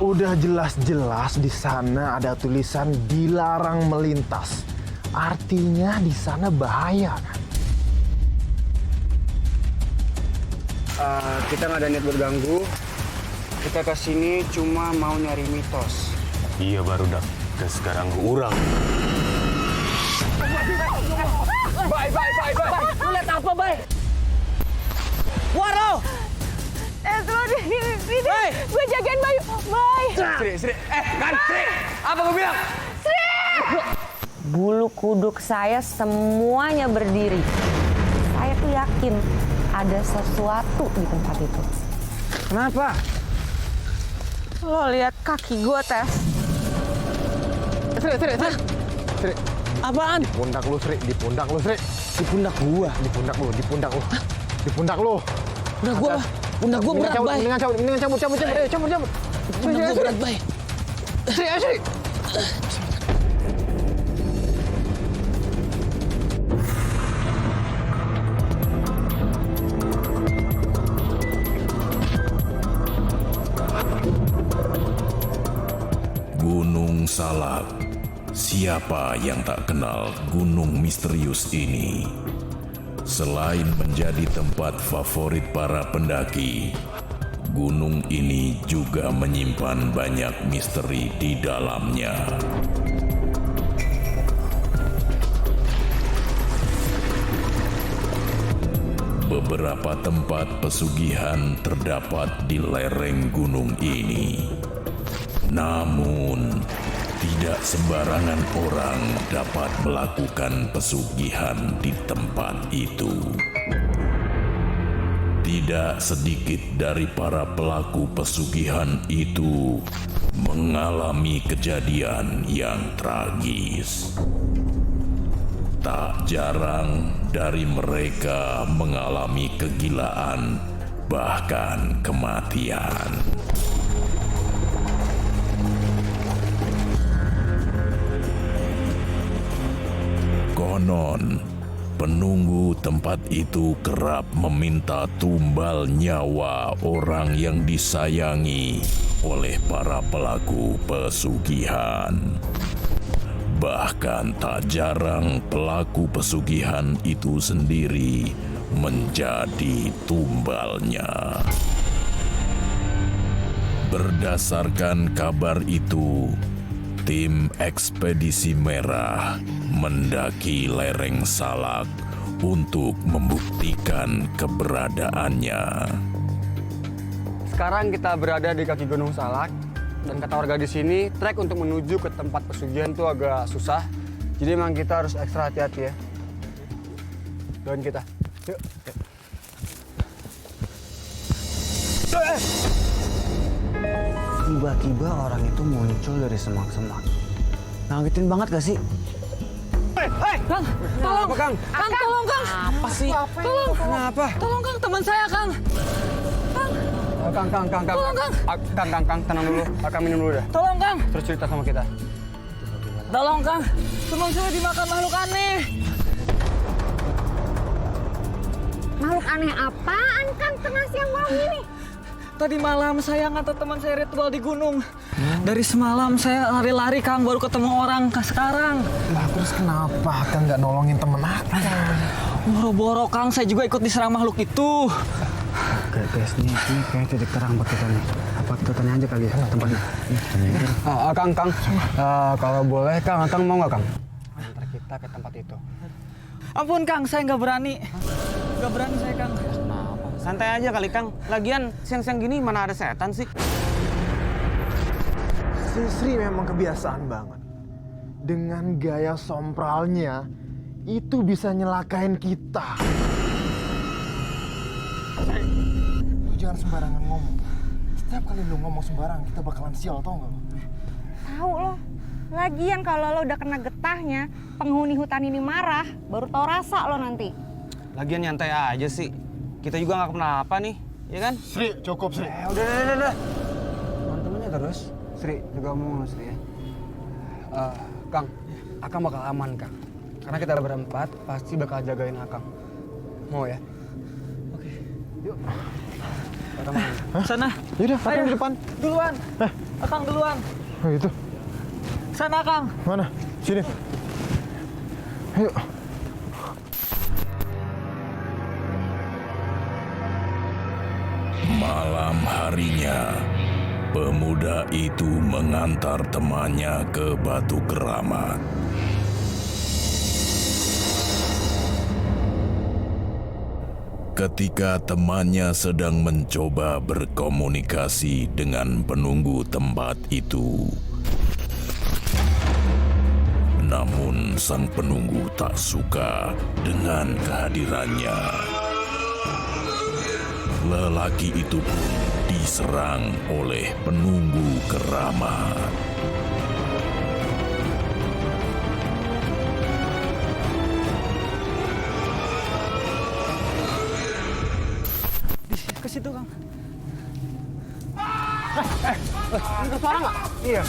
Udah jelas-jelas di sana ada tulisan dilarang melintas. Artinya di sana bahaya kan? Kita nggak ada niat berganggu. Kita kesini cuma mau nyari mitos. Iya baru dak. Dan sekarang urang. Bye. Lu lihat apa, Bay? Waro! Sini. Gue jagain Bayu. Bye. Sri. Sri. Apa gue bilang? Bulu kuduk saya semuanya berdiri. Saya tuh yakin ada sesuatu di tempat itu. Kenapa? Lo lihat kaki gue, Tes. Sri. Apaan? Di pundak lu, Sri. Di pundak lu, Sri. Di pundak gua. Di pundak lu. Di pundak lu. Di pundak lu. Pundak gua, pundak gua berat, Bay. Mendingan cabut. Cabut. Pundak gua berat, Bay. Sri. Gunung Salak. Siapa yang tak kenal gunung misterius ini? Selain menjadi tempat favorit para pendaki, gunung ini juga menyimpan banyak misteri di dalamnya. Beberapa tempat pesugihan terdapat di lereng gunung ini. Namun, tidak sembarangan orang dapat melakukan pesugihan di tempat itu. Tidak sedikit dari para pelaku pesugihan itu mengalami kejadian yang tragis. Tak jarang dari mereka mengalami kegilaan, bahkan kematian. Konon, penunggu tempat itu kerap meminta tumbal nyawa orang yang disayangi oleh para pelaku pesugihan. Bahkan tak jarang pelaku pesugihan itu sendiri menjadi tumbalnya. Berdasarkan kabar itu, tim ekspedisi merah mendaki lereng Salak untuk membuktikan keberadaannya. Sekarang kita berada di kaki Gunung Salak. Dan kata warga di sini, trek untuk menuju ke tempat pesugihan itu agak susah. Jadi memang kita harus ekstra hati-hati ya. Doain kita. Yuk. Tiba-tiba orang itu muncul dari semak-semak. Ngagetin banget gak sih? Kang, tolong. Apa, Kang? Kang, tolong, Kang. Apa sih? Tolong. Kenapa? Tolong, Kang. Teman saya, Kang. Kang. Tolong, Kang. Kang, tenang dulu. Kang minum dulu dah. Tolong, Kang. Terus cerita sama kita. Tolong, Kang. Teman saya dimakan makhluk aneh. Makhluk aneh apaan, Kang, tengah siang malam ini? Tadi malam saya ngantar teman saya ritual di gunung. Dari semalam saya lari-lari, Kang, baru ketemu orang sekarang. Lah terus kenapa Kang nggak nolongin temen Akang? Boro-boro, Kang, saya juga ikut diserang makhluk itu. Guys, ini kayak titik terang buat kita nih. Apa kita tanya aja kali ya tempatnya? Kang. Kalau boleh, Kang mau nggak, Kang? Antar kita ke tempat itu. Ampun, Kang, saya nggak berani. Nggak berani saya, Kang. Santai aja kali, Kang. Lagian siang-siang gini mana ada setan sih? Si Sri memang kebiasaan banget. Dengan gaya sompralnya, itu bisa nyelakain kita. Lu jangan sembarangan ngomong. Setiap kali lu ngomong sembarang, kita bakalan sial, tau gak lu? Tahu loh. Lagian kalau lo udah kena getahnya, penghuni hutan ini marah, baru tau rasa lo nanti. Lagian nyantai aja sih. Kita juga nggak kenapa nih, ya kan? Sri, cukup Sri. Udah. Temen-temennya terus. Sri, juga ngomong Sri ya. Kang, Akang bakal aman, Kang. Karena kita berempat, pasti bakal jagain Akang. Mau ya? Oke. Yuk. Pertama. Sana. Yaudah, Akang di depan. Duluan. Akang duluan. Oh gitu. Sana Kang. Mana? Sini. Ayo. Malam harinya, pemuda itu mengantar temannya ke Batu Keramat. Ketika temannya sedang mencoba berkomunikasi dengan penunggu tempat itu, namun sang penunggu tak suka dengan kehadirannya. Lelaki itu pun diserang oleh penunggu keramat. Ke situ Kang. Ini suara nggak? Iya.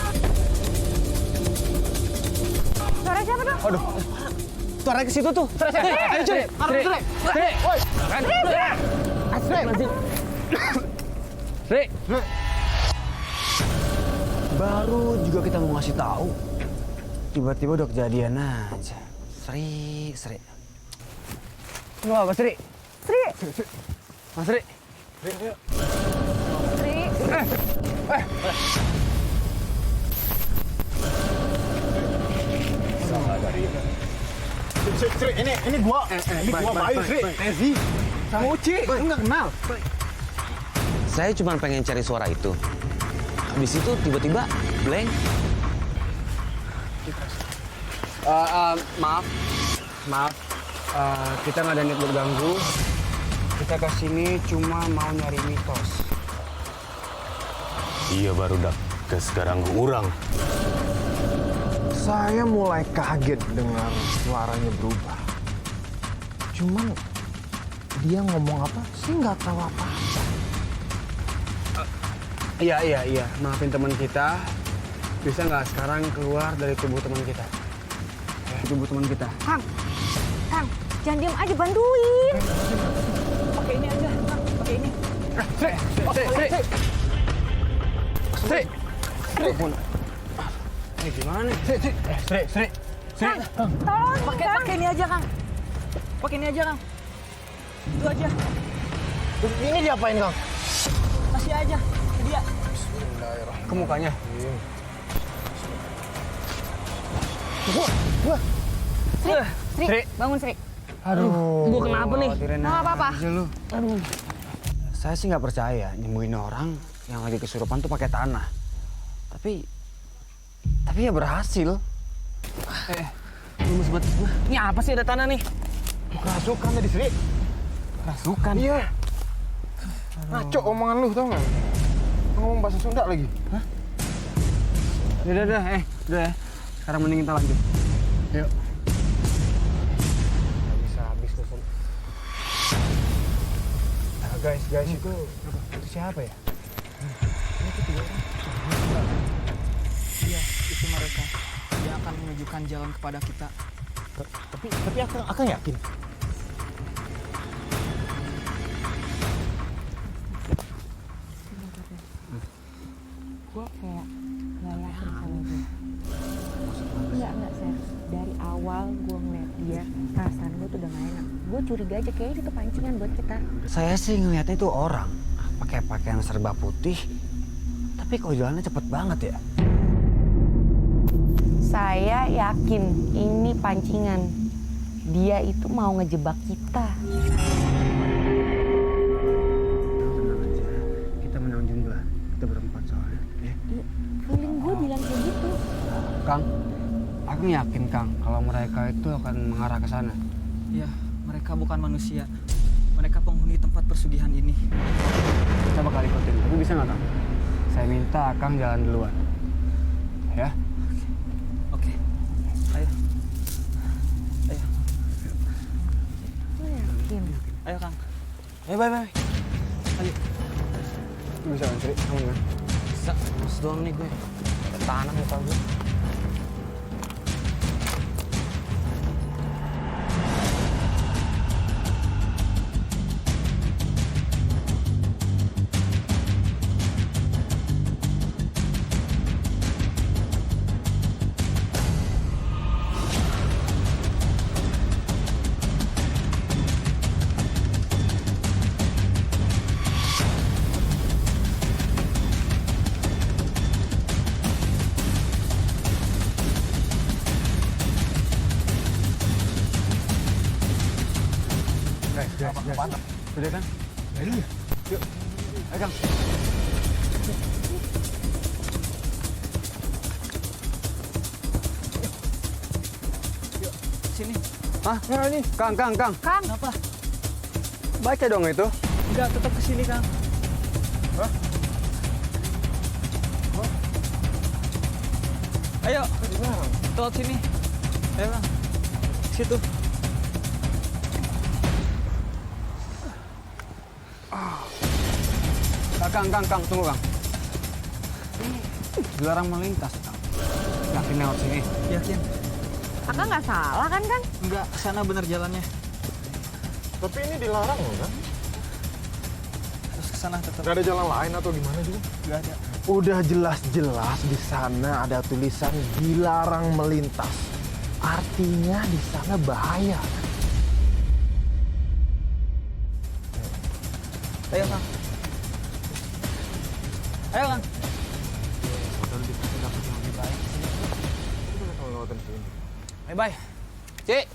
Suara siapa dong? Aduh. Suara ke situ tuh. Suara siapa? Ayo Sri. Sri. Woi. Sri. Baru juga kita mau ngasih tahu. Tiba-tiba udah kejadian aja. Sri. Lu apa Sri? Sri. Mas Sri. Sri. Sri, ini gua Bayu, Sri. Ezi. Sama Uci. Enggak kenal. Saya cuma pengen cari suara itu. Habis itu tiba-tiba blank. Maaf. Kita nggak ada niat berganggu. Kita kesini cuma mau nyari mitos. Iya barudak, ke sekarang urang. Saya mulai kaget dengar suaranya berubah. Cuman dia ngomong apa sih nggak tahu apa. Iya. Maafin teman kita. Bisa nggak sekarang keluar dari tubuh teman kita? Tubuh teman kita. Kang, jangan diam aja, bantuin. Pakai ini aja, Kang. Pakai ini. Sri. Ini gimana? Sri. Tolong, Pakai ini aja, Kang. Pakai ini aja, Kang. Itu aja. Ini diapain, Kang? Kasih aja ke dia. Ke mukanya. Sri, bangun Sri. Aduh. Gua kenapa nih? Nggak apa-apa. Aduh. Saya sih nggak percaya nyembuhin orang yang lagi kesurupan tuh pakai tanah. Tapi ya berhasil. Lemes banget gua. Ini apa sih ada tanah nih? Kerasukan tadi, Sri. Kerasukan. Iya. Ngaco omongan lu, tau nggak? Ngomong bahasa Sunda lagi. Hah? Udah ya. Sekarang mending kita lanjut. Yuk. Nggak bisa habis tuh. Nah, guys, itu siapa ya? Iya, itu mereka. Dia akan menunjukkan jalan kepada kita. Tapi Akang yakin. Gue kayak nggak yakin sama dia. Enggak, Sir. Dari awal gue ngeliat dia, perasaan gue tuh udah gak enak. Gue curiga aja kayaknya itu pancingan buat kita. Saya sih ngeliatnya itu orang pakai pakaian serba putih, tapi kok jalannya cepet banget ya? Saya yakin ini pancingan. Dia itu mau ngejebak kita. Tenang aja, kita menang jumlah, kita berempat soalnya. Ya. Feeling gue bilang kayak gitu. Kang, aku yakin Kang kalau mereka itu akan mengarah ke sana. Ya, mereka bukan manusia. Mereka penghuni tempat persugihan ini. Kita bakal ikutin, tapi bisa nggak Kang? Saya minta Kang jalan duluan. Ya? Oke. Ayo. Gue yakin. Ayo, Kang. Ayo, bye. Ayo. Lu bisa kan, Sri? Aman kan? Bisa, mas doang nih gue. Ada tanah muka gue. Udah kan? Iya. Yuk. Ayo Kang. Sini. Hah? Nah, ini. Kang. Kang, Kenapa? Baca dong itu. Enggak, tetap ke sini, Kang. Ayo. Lewat sini. Ayo, Kang. Situ. Kang, tunggu Kang. Ini dilarang melintas, Kang. Yakin lewat sini? Yakin? Akang nggak salah kan, Kang? Enggak, sana bener jalannya. Tapi ini dilarang loh kan? Terus ke sana tetap. Gak ada jalan lain atau gimana juga? Enggak ada. Udah jelas-jelas di sana ada tulisan dilarang melintas. Artinya di sana bahaya. Ayo, Kang. Ayo, Kang. Bye. Cik.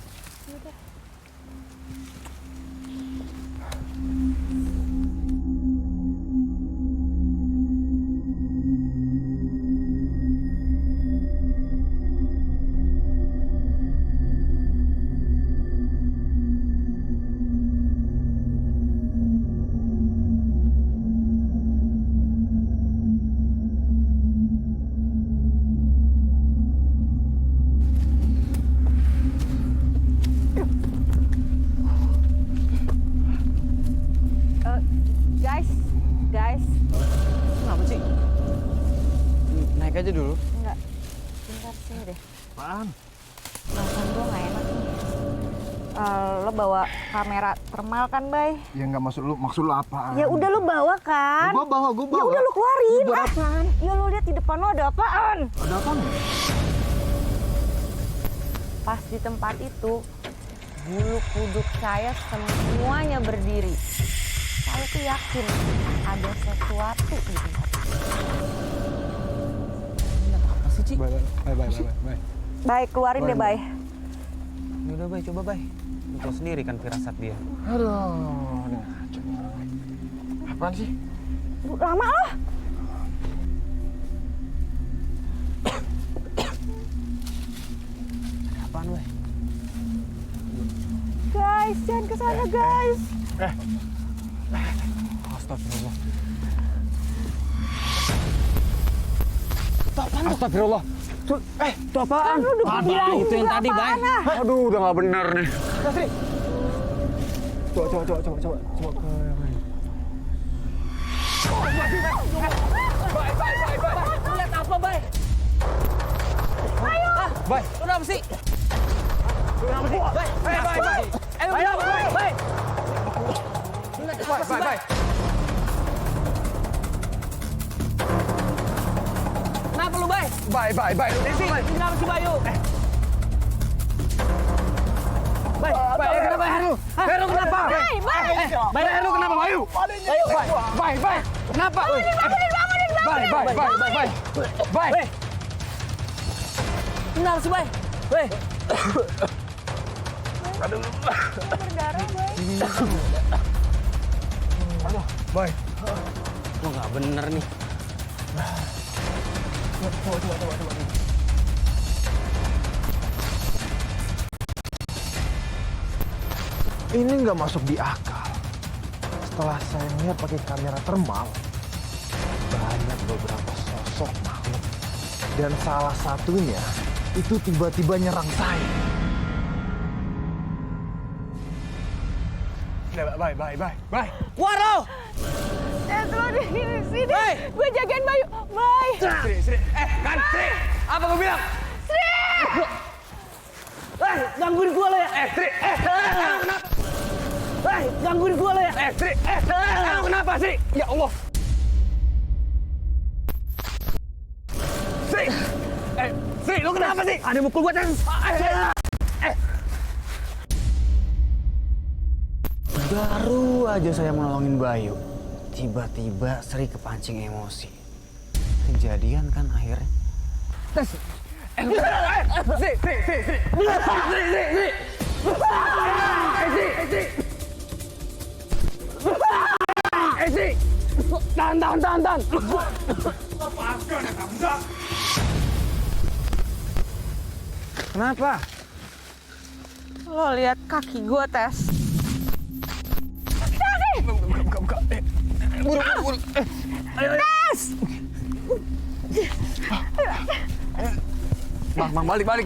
Guys. Kenapa sih? Naik aja dulu. Enggak. Bentar sini deh. Apaan? Perasaan gue nggak enak nih. Lo bawa kamera thermal kan, Bay? Ya nggak maksud lu apaan? Ya udah lo bawa kan? Gua bawa. Ya udah lo keluarin. Buat apaan? Ya lo lihat di depan lo ada apaan? Ada apaan? Pas di tempat itu, bulu kuduk saya semuanya berdiri. Saya tuh yakin ada sesuatu di tempat itu. Apa sih, Ci? Bye. Baik, keluarin deh, Bay. Yaudah, Bay, coba, Bay. Lu tahu sendiri kan firasat dia. Aduh, ini ngaco nih orang. Apaan sih? Lama loh. Apaan, Bay? Guys, jangan ke sana, guys. Astagfirullah. Astagfirullah. Itu apaan? Lu udah bilang itu yang juga tadi, Bay. apaan, ah? Aduh, udah nggak bener nih. Coba. Lihat apa, Bay? Ayo. Bay. Kenapa sih? Bay. Ayo, kenapa, Bay? Bay. Kenapa lu, Bay? Bay. Desi, kenapa sih, Bayu? Bay, kenapa Heru? Heru kenapa? Bay. Heru kenapa, Bayu? Bay. Kenapa? Bay. Kenapa sih, Bay? Bay. Berdarah, Bay. Bay. Lu nggak bener nih. Ini nggak masuk di akal. Setelah saya lihat pakai kamera thermal, banyak beberapa sosok makhluk. Dan salah satunya itu tiba-tiba nyerang saya. Bay. Waro! Lo di sini. Gue jagain Bayu. Bay. Sri. Sri. Apa gue bilang? Gangguin gua lo ya. Sri. Gangguin gua lo ya. Sri. Kenapa, Sri? Ya Allah. Sri. Sri, lu kenapa sih? Ada mukul gua, Chan. Baru aja saya menolongin Bayu. Tiba-tiba Sri kepancing emosi. Kejadian kan akhirnya. Sri. Sri! Tahan! Kenapa? Lo lihat kaki gue, Tes. Buka. Buru. Tes! Bang, balik, Bang.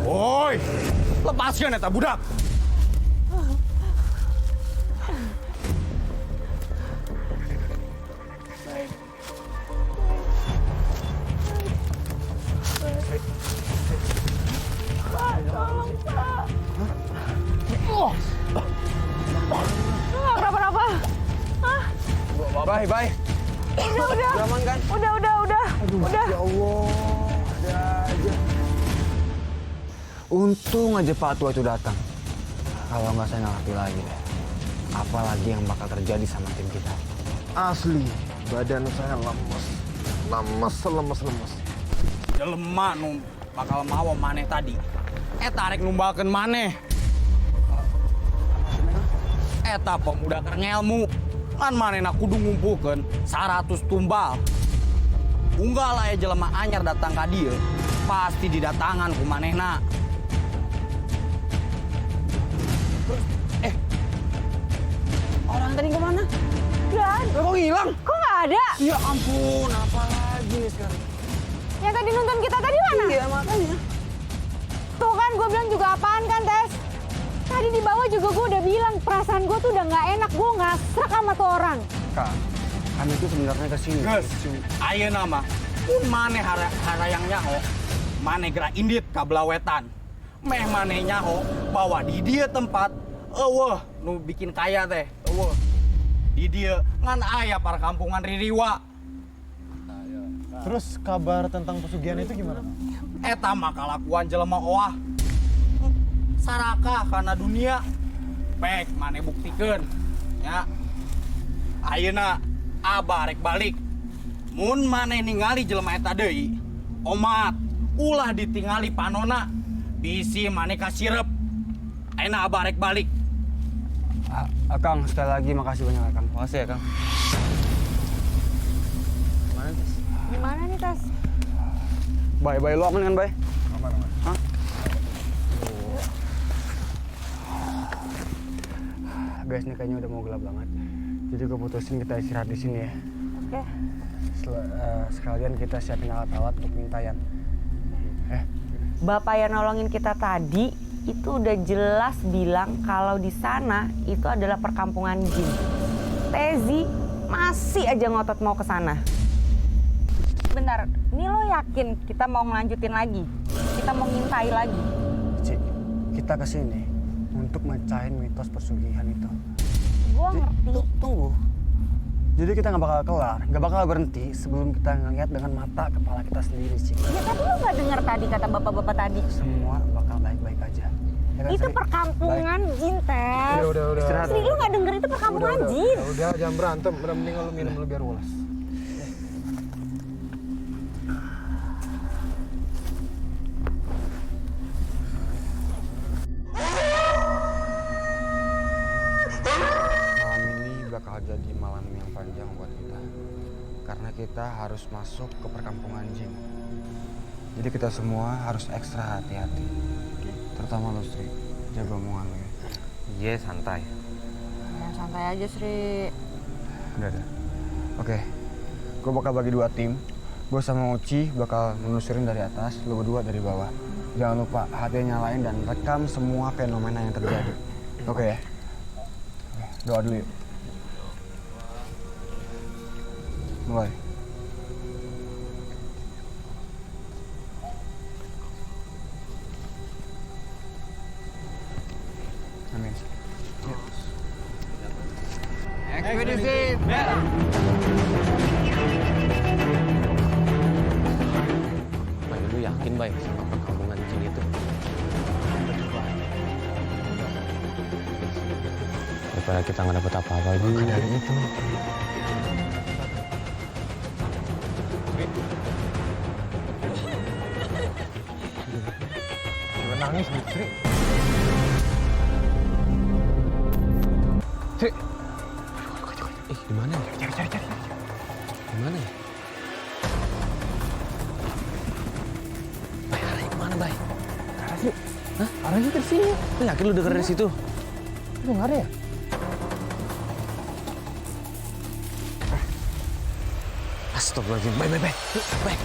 Woi, lepaskan eta budak. Lo nggak kenapa-napa? Bye. Udah. Aman kan? Udah. Ya Allah, ada aja. Untung aja Pak Tua itu datang. Kalau nggak saya nggak ngerti lagi deh. Apalagi yang bakal terjadi sama tim kita. Asli, badan saya lemes. Jelema nu bakal mawa maneh tadi. Tarik numbakeun maneh. Eta pemuda keur ngelmu. Kan manehna kudu ngumpulkeun 100 tumbal. Unggal aya jelema anyar datang ka dieu, pasti didatangan ku manehna. Orang tadi kemana? Gak ada. Kok hilang? Kok nggak ada? Ya ampun, apa lagi nih sekarang? Yang tadi nonton kita tadi mana? Iya, makanya. Tuh kan gue bilang juga apaan kan, Tes? Tadi di bawah juga gue udah bilang perasaan gue tuh udah nggak enak. Gue nggak srek sama tuh orang. Kak, kami itu sebenarnya kesini. Geus, ayeuna mah mun maneh harayang nyaho, maneh gerak indit ka Blawetan. Meh maneh nyaho bahwa di dieu tempat eueuh nu bikin kaya teh, eueuh. Di dieu ngan aya perkampungan Ririwa. Terus kabar tentang pesugihan itu gimana? Eta mah kalakuan jelema oah. Sarakah kana dunia. Pek maneh buktikeun nya. Ayeuna abah rek balik. Mun maneh ningali jelema eta deui, omat ulah ditingali panona. Bisi maneh kasirep. Ayeuna abah rek balik. Akang, sekali lagi makasih banyak Akang. Makasih ya Kang. Gimana nih, Tes? Bye, lu aman kan, Bye? Aman. Hah? Guys, ini kayaknya udah mau gelap banget. Jadi gue putusin kita istirahat di sini ya. Oke. Sekalian kita siapin alat-alat untuk mintayan. Bapak yang nolongin kita tadi itu udah jelas bilang kalau di sana itu adalah perkampungan jin. Tezi masih aja ngotot mau ke sana. Bentar, ini lo yakin kita mau ngelanjutin lagi? Kita mau ngintai lagi? Cik, kita kesini untuk mecahin mitos pesugihan itu. Gua ngerti. Tunggu. Jadi kita nggak bakal kelar, nggak bakal berhenti sebelum kita ngeliat dengan mata kepala kita sendiri, Cik. Ya tapi lo nggak dengar tadi kata bapak-bapak tadi? Semua bakal baik-baik aja. Ya kan, Itu Sri? perkampungan jin, Tes. Udah. Istirahat. Sri, lo nggak denger itu perkampungan jin? Udah, jangan berantem. Udah mending lu minum dulu biar ulas. Malam ini bakal jadi malam yang panjang buat kita. Karena kita harus masuk ke perkampungan jin. Jadi kita semua harus ekstra hati-hati. Terutama lu, Sri. Jaga omongan lu ya. Iya, santai. Ya, santai aja, Sri. Udah. Oke. Gue bakal bagi 2 tim. Gue sama Uci bakal menelusurin dari atas, lu berdua dari bawah. Jangan lupa hati nyalain dan rekam semua fenomena yang terjadi. Oke ya? Doa dulu yuk. Mulai. Amin. Yuk. Ekspedisi merah. Bay, lu yakin, Bay, sama perkampungan jin itu? Daripada kita nggak dapet apa-apa juga. Dari itu. nangis gitu, Sri. Sri. Di mana ya? Cari. Di mana ya? Bay, arahnya kemana, Bay? Arah Sri. Hah? Arahnya ke sini. Lu yakin lu denger dari situ? Itu nggak ada ya? Astagfirullahaladzim. Bay. Bay.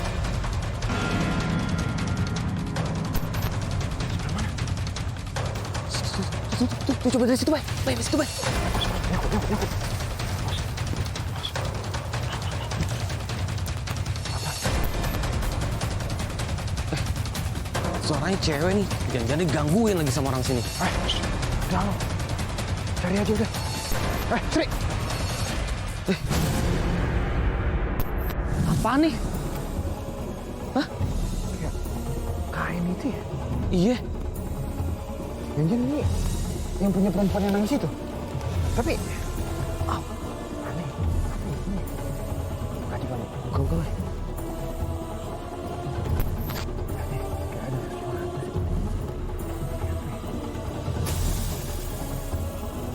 Tuh, coba dari situ, Bay. Bay, dari situ, Bay. Suaranya cewek nih. Jangan-jangan digangguin lagi sama orang sini. Udah lo. Cari aja udah. Sri. Apaan nih? Hah? Kain itu ya? Iya. Jangan ini yang punya perempuan yang nangis itu. Tapi aneh. Buka coba nih. Buka.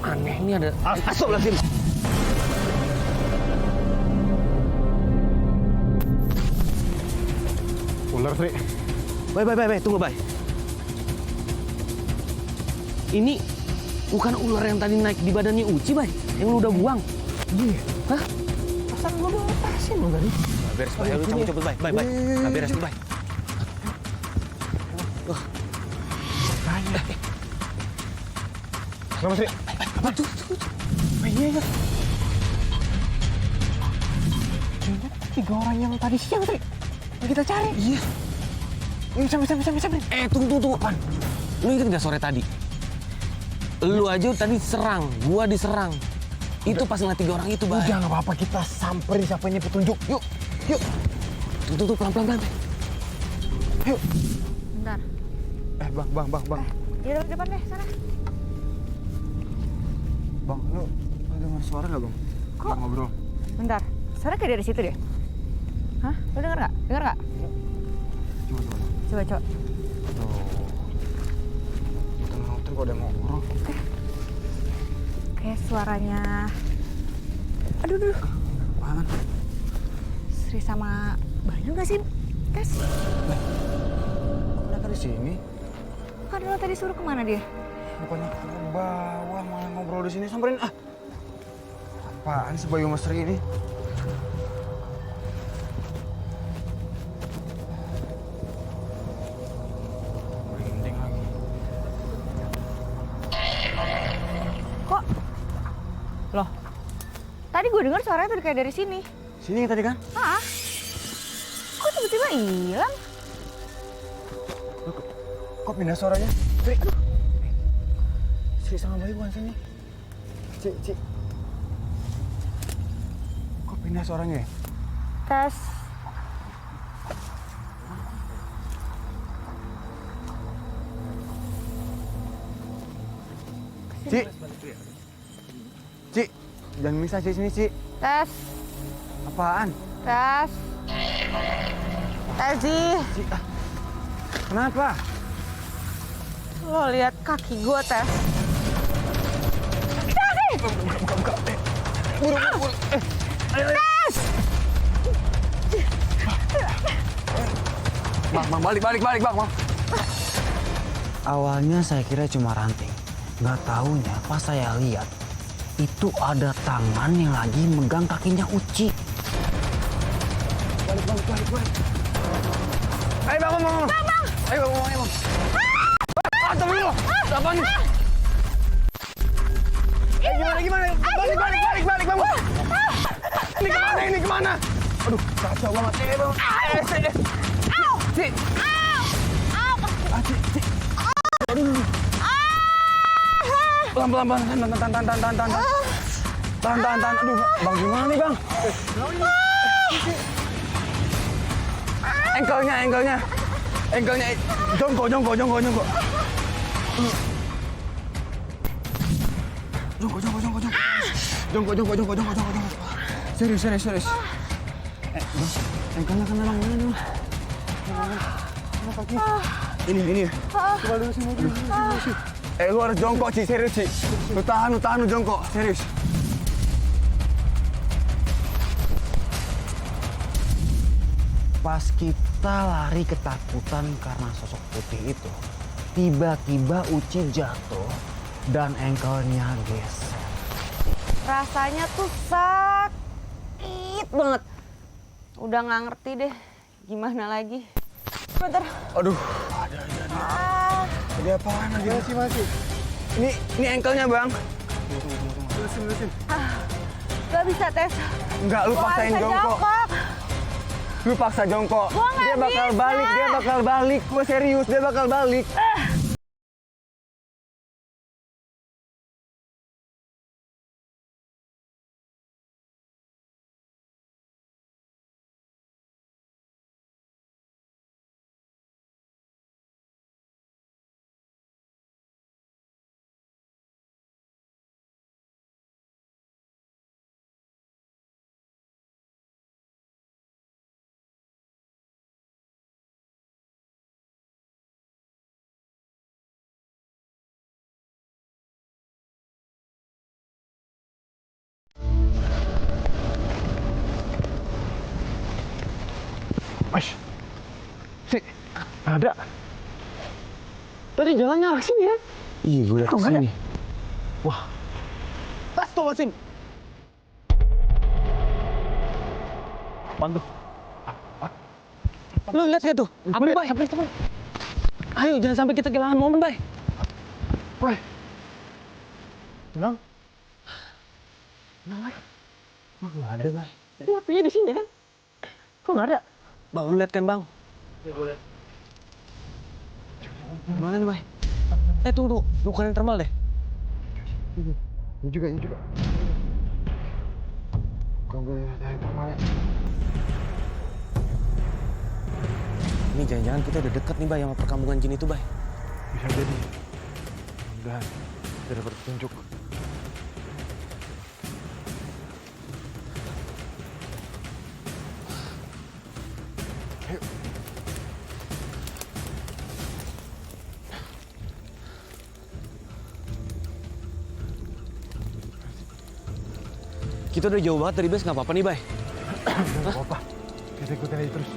Aneh, ini ada... Astagfirullahaladzim. Ular, Sri. Bay, tunggu, Bay. Ini bukan ular yang tadi naik di badannya Uci, Bay. Yang lu udah buang. Iya. Hah? Pasal gua udah lepasin lo tadi. Beres, Bay. Lu cabut, Bay. Bay. Beres tuh, Bay. Kayaknya. Selamat, Sri. Apa tuh? Iya. Ternyata 3 orang yang tadi siang, Sri. Yang kita cari. Iya. Ini sampai. Tunggu. Apaan? Lu inget gak sore tadi? Lu aja tadi serang, gua diserang. Itu pas ngeliat 3 orang itu, Bay. Udah nggak apa-apa, kita samperin siapa ini petunjuk. Yuk. Tuh, pelan-pelan. Yuk. Bentar. Bang. Di depan deh, sana. Bang, lu dengar suara nggak, Bang? Kok? Kita ngobrol. Bentar. Suara kayak dari situ deh. Hah? Lu denger nggak? Coba. Coba. Tengah hotel kok ada yang ngobrol. Kayak suaranya... Aduh. Apaan? Sri sama Bayu nggak sih? Tes. Mereka di sini. Kan lo tadi suruh kemana dia? Bukannya ke bawah malah ngobrol di sini, samperin ah. Apaan sih Bayu Mas Sri ini? Merinding lagi. Kok? Loh? Tadi gue dengar suaranya tuh kayak dari sini. Sini tadi kan? Hah? Kok tiba-tiba hilang? Kok pindah suaranya? Sri, Sri sama Bayu bukan sini. Cik. Kok pindah suaranya ya? Tes. Cik, jangan bisa sini, Cik. Tes. Apaan? Tes. Tezi. Cik, kenapa? Lo lihat kaki gue, Tes. Buka. Buru. Tes. Bang, balik, Bang. Awalnya saya kira cuma ranting. Nggak taunya pas saya lihat itu ada tangan yang lagi megang kakinya Uci. Balik. Ayo, Bang. Ayo, Bang. Astagfirullah. Apa nih? Gimana? Balik, Bang. Ini kemana? Aduh, kacau banget. Bang. Cik. Cik. Aduh. Pelan. Tahan. Aduh, Bang, gimana nih, Bang? Engkelnya. Jongko. Jongko. Serius. Bang, engkelnya kena Bang, mana? Kaki. Ini. Coba dulu sini. Lu harus jongkok, Ci. Serius, Ci. Lu tahan, lu jongkok. Serius. Pas kita lari ketakutan karena sosok putih itu, tiba-tiba Uci jatuh dan engkelnya geser. Rasanya tuh sakit banget. Udah nggak ngerti deh gimana lagi. Bentar. Aduh. Ada apaan lagi? Masih. Ini engkelnya, Bang. Lurusin. Gak bisa, Tes. Enggak, lu paksain jongkok. Lu paksa jongkok. Dia bakal balik. Gue serius, dia bakal balik. Mas, Sri, ada. Tadi jalannya arah sini ya? Iya, gue udah kesini. Wah, astagfirullahaladzim. Apaan tuh? Lu lihat gak tuh? Apa, Bay? Ayo, jangan sampai kita kehilangan momen, Bay. Bay. Tenang. Bay. Oh, nggak ada, Bay. Ini apinya di sini kan? Kok nggak ada? Bang, lu lihat kan, Bang? Ya, boleh. Gimana nih, Bay? Tunggu. Bukan yang thermal deh. Ini juga. Bukan boleh dari thermal ya. Ini jangan-jangan kita udah deket nih, Bay, sama perkampungan jin itu, Bay. Bisa jadi. Mudah-mudahan kita dapat petunjuk. Ayo. Kita udah jauh banget dari base, nggak apa-apa nih, Bay. Nggak apa-apa. Kita ikutin aja terus.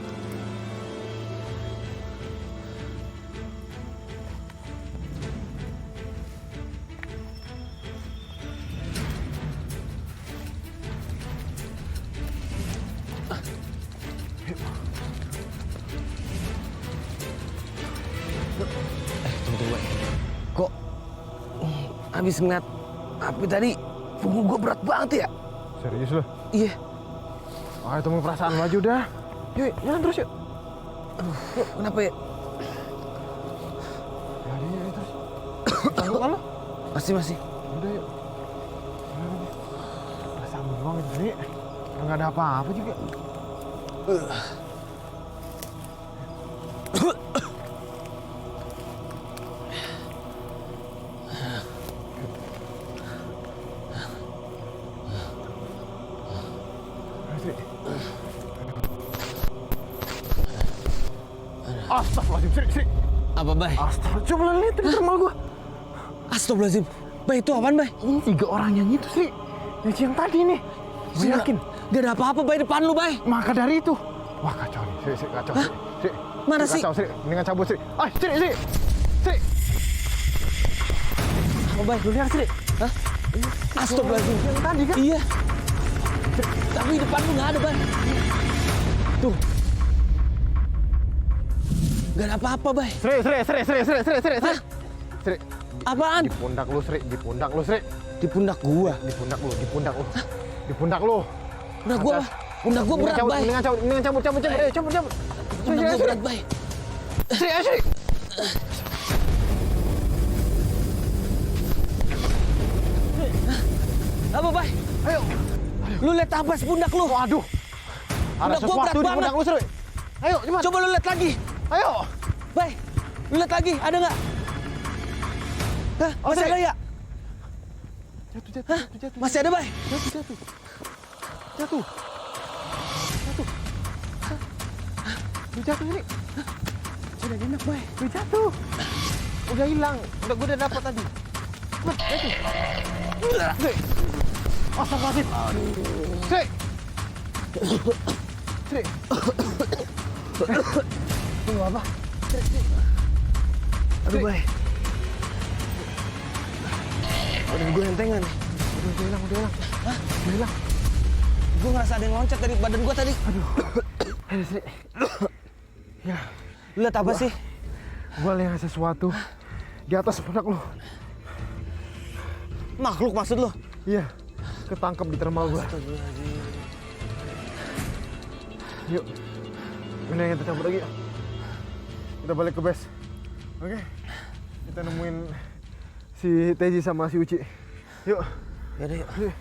Tunggu, Bay. Kok habis ngeliat api tadi, punggung gue berat banget ya? Serius lo? Iya. Ayo temu perasaan maju dah. Yuk, jalan terus yuk. Aduh, kenapa ya? Ya terus. Sanggup kan lo? Masih. Udah yuk. Perasaan doang itu sih. Nggak ada apa-apa juga. Astagfirullahaladzim, Sri. Apa, Bay? Astagfirullah, coba lihat di thermal gua. Astagfirullahaladzim. Bay, itu apaan, Bay? Ini 3 orang yang itu, Sri. Yang tadi nih. Gue yakin. Gak ada apa-apa, Bay, depan lu, Bay. Maka dari itu. Wah, kacau nih. Sri, kacau. Sri. Mana sih? Kacau, Sri. Mendingan cabut, Sri. Sri. Apa, Bay? Lu lihat, Sri? Hah? Astagfirullahaladzim. Yang tadi kan? Iya. Tapi depan lu nggak ada, Bay. Tuh. Gak ada apa-apa, Bay. Sri. Sri. Apaan? Di pundak lu, Sri. Di pundak gua. Di pundak lu. Di pundak lu. Pundak gua, pundak gua berat, Bay. Mendingan cabut. Ayo, cabut. Pundak gua berat, Bay. Sri. Apa, Bay? Ayo. Lu lihat apa sih pundak lu? Waduh. Ada Pundak gua sesuatu berat di banget. pundak lu, Sri. Ayo, cepat. Coba lu lihat lagi. Ayo. Bay, lu lihat lagi, ada nggak? Hah, masih Sri. ada ya? Jatuh. Masih ada, Bay? Jatuh. Jatuh, Sri. Udah enak, Bay. Udah jatuh. Udah hilang. Gue udah dapat tadi. Sri. Astagfirullahaladzim. Sri. Sri. Tunggu apa? Sri. Aduh, Bay. Udah gue hentengan. Udah hilang. Hah? Udah hilang. Gue ngerasa ada yang loncat dari badan gue tadi. Aduh. Ayo, Sri. Ya. Lu liat apa sih? Gue lihat sesuatu di atas pundak lo. Makhluk maksud lo? Iya. Ketangkep di termal gue. Yuk. Mendingan kita cabut lagi. Kita balik ke base. Oke. Kita nemuin si Teji sama si Uci. Yuk. Yaudah yuk.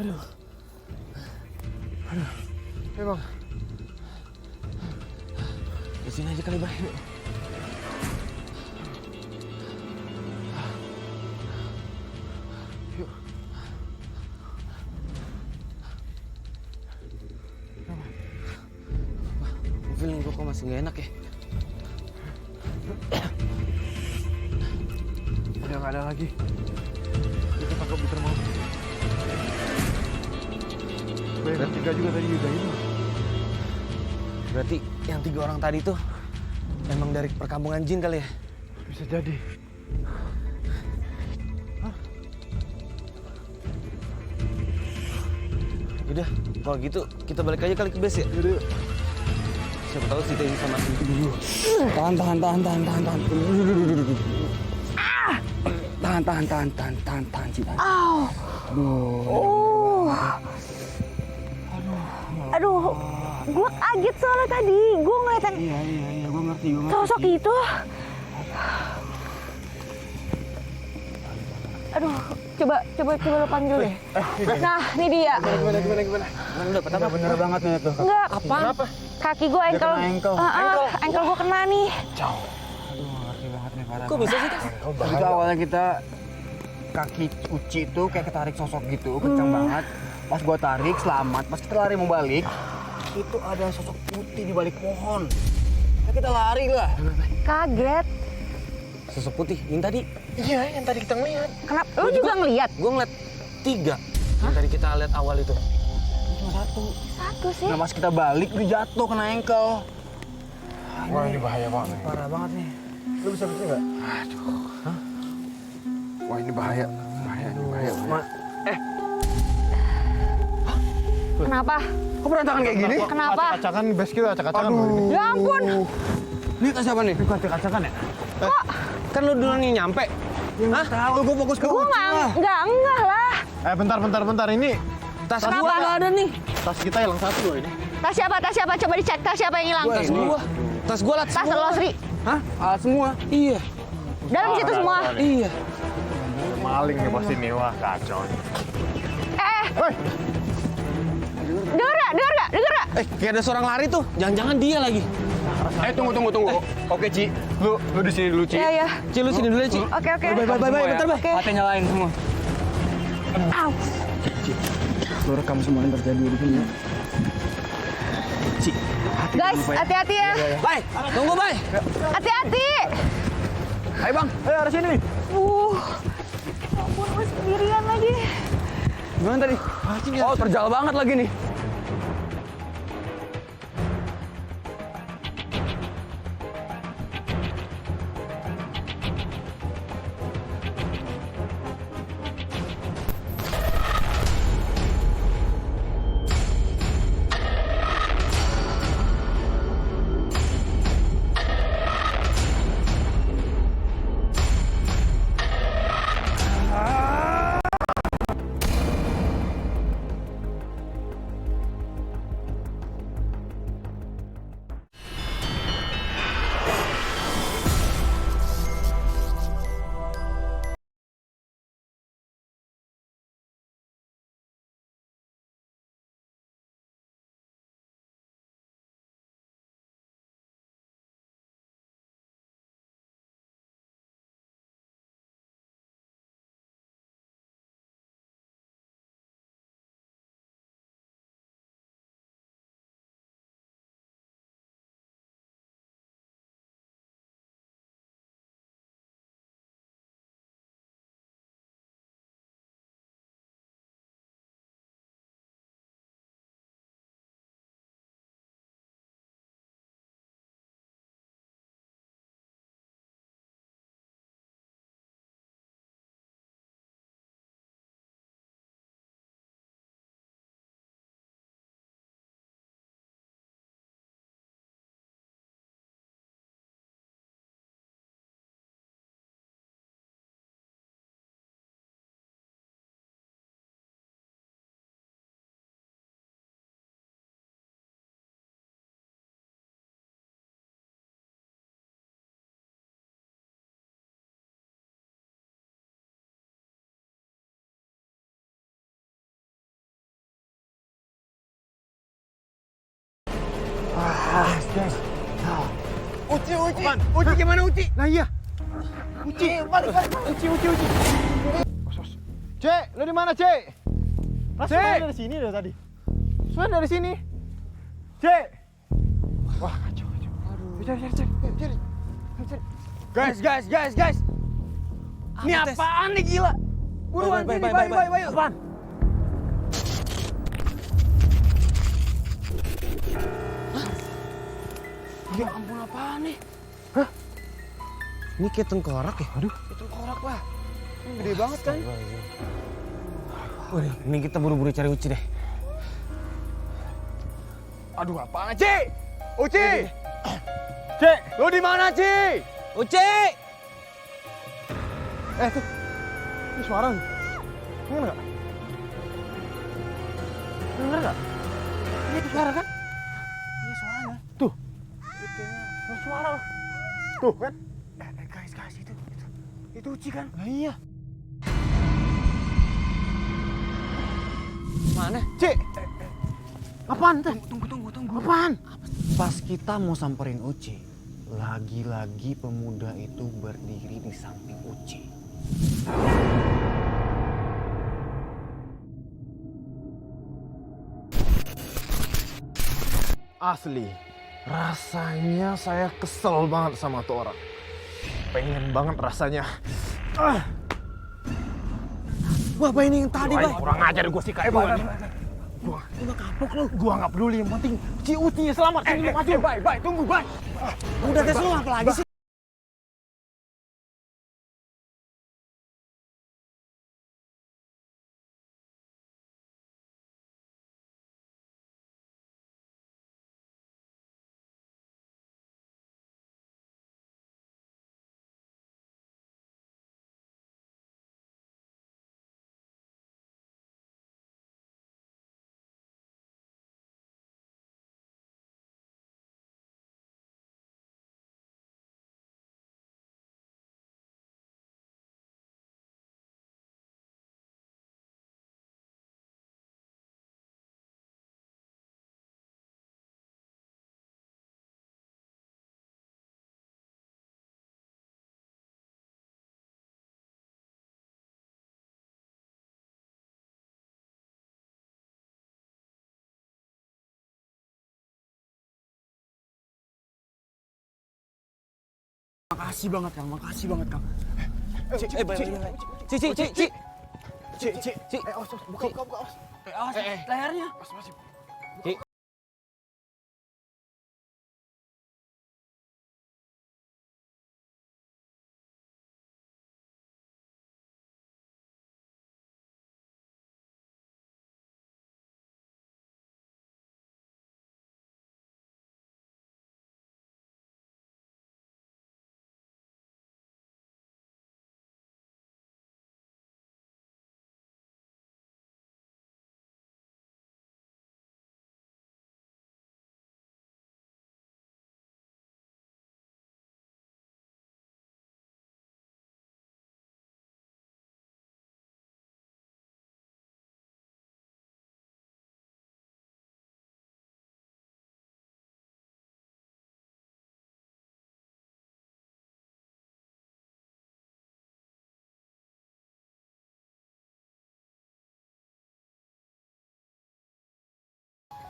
Aduh. Ayo, Bang. Di sini aja kali, Bay. Yuk. Feeling gue kok masih gak enak ya. Udah gak ada lagi. Kita tangkap di termal. Yang tiga juga tadi udah hilang. Berarti yang 3 orang tadi tuh emang dari perkampungan jin kali ya? Bisa jadi. Udah, kalau gitu kita balik aja kali ke base ya? Yaudah. Siapa tahu si Teji sama si dulu. Tahan. Tahan. Tahan, Ci. Aduh, gue kaget soalnya tadi. Gue ngeliatin Iya, gue ngerti. sosok itu. Aduh, coba lo panggil deh. Nah, ini dia. Gimana? Bener banget nih itu. Enggak, Kenapa? kaki gue ankle. ankle. Ankle gue kena nih. Aduh, ngerti banget nih, parah. Kok bisa sih? Itu awalnya kita kaki Uci itu kayak ketarik sosok gitu, kencang banget. Pas gua tarik, selamat. Pas kita lari mau balik, itu ada sosok putih di balik pohon. Nah, kita lari lah. Kaget. Sosok putih, yang tadi. Iya, yang tadi kita ngeliat. Kenapa? Lo juga ngeliat? Gue ngeliat 3 yang tadi kita lihat awal itu. Cuma satu. Satu sih. Nah, pas kita balik, dia jatuh kena ankle. Wah, ini bahaya banget. Parah banget nih. Lu bisa berhenti nggak? Aduh. Hah? Wah, ini bahaya. Bahaya. Kenapa? Kok berantakan kayak gini? Kenapa? Acak-acakan base kita, acak-acakan. Ya ampun. Ini tas siapa nih? Ini acak-acakan ya? Kan lu duluan nih nyampe. Hah? Tahu, gua fokus ke Gue Uci lah. enggak lah. Bentar. Ini Tas Kenapa? gua nggak ada nih. tas kita hilang satu loh ini. Tas siapa? Coba dicek tas siapa yang hilang. Tas gua. Tas gua lah. Tas lo, Sri. Hah? Alat semua? Iya. Dalam situ semua. Iya. Maling nih pasti nih. Wah, kacau. Hei, Dengar gak? Kayak ada suara lari tuh. Jangan-jangan dia lagi. Tunggu. Oke, Ci. Lu di sini dulu, Ci. Iya. Ci, lu sini dulu ya, Ci. Oke. Bye, bentar, Bay. Oke. Hati nyalain semua. Au. Lu rekam semua yang terjadi di sini. Ci. Guys, hati-hati ya. Bay, tunggu, Bay. Hati-hati. Ayo, Bang. Ayo, arah sini nih. Ampun, gue sendirian lagi. Gimana tadi? Oh, terjal banget lagi nih. Guys. Uci gimana Uci? Nah iya. Uci. Balik. Uci. Cek, lu di mana, Cek? Cek. Dari sini dari tadi. Suara dari sini. Cek. Wah, kacau. Aduh. Cari. Guys. Ini apaan nih gila? Buruan sini, bayu. Apaan? Ya ampun apaan nih? Ini kayak tengkorak ya? Aduh. Tengkorak lah. Ini gede banget kan? Waduh, ini kita buru-buru cari Uci deh. Aduh apaan Ci? Uci! Cek, lu di mana Ci? Uci! Tuh. Ini suara nih. Dengar nggak? Dengar nggak? Ini itu suara kan? Iya suaranya. Tuh. Itu suara. Tuh kan? Guys, itu Uci kan? Nah iya. Mana? Cek. Apaan tuh? Tunggu. Apaan? Pas kita mau samperin Uci, lagi-lagi pemuda itu berdiri di samping Uci. Asli. Rasanya saya kesel banget sama tuh orang. Pengen banget rasanya. Wah, ini yang tadi, Bay. Kurang ajar gue sih kayak banget. Gua kapok lu. Gua nggak peduli, yang penting si Uci selamat. Sini lu maju. Bay, tunggu, Bay. Udah tes lu apa lagi sih? Makasih banget Kang. Ci. Buka. Layarnya.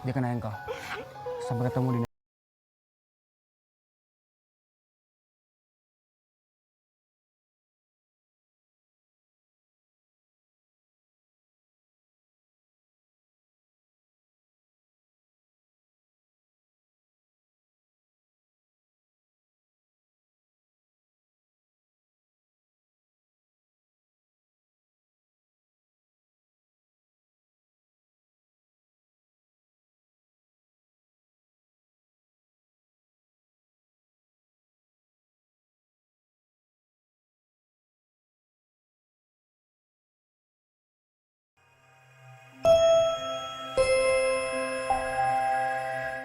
Dia kena engkau. Sampai ketemu di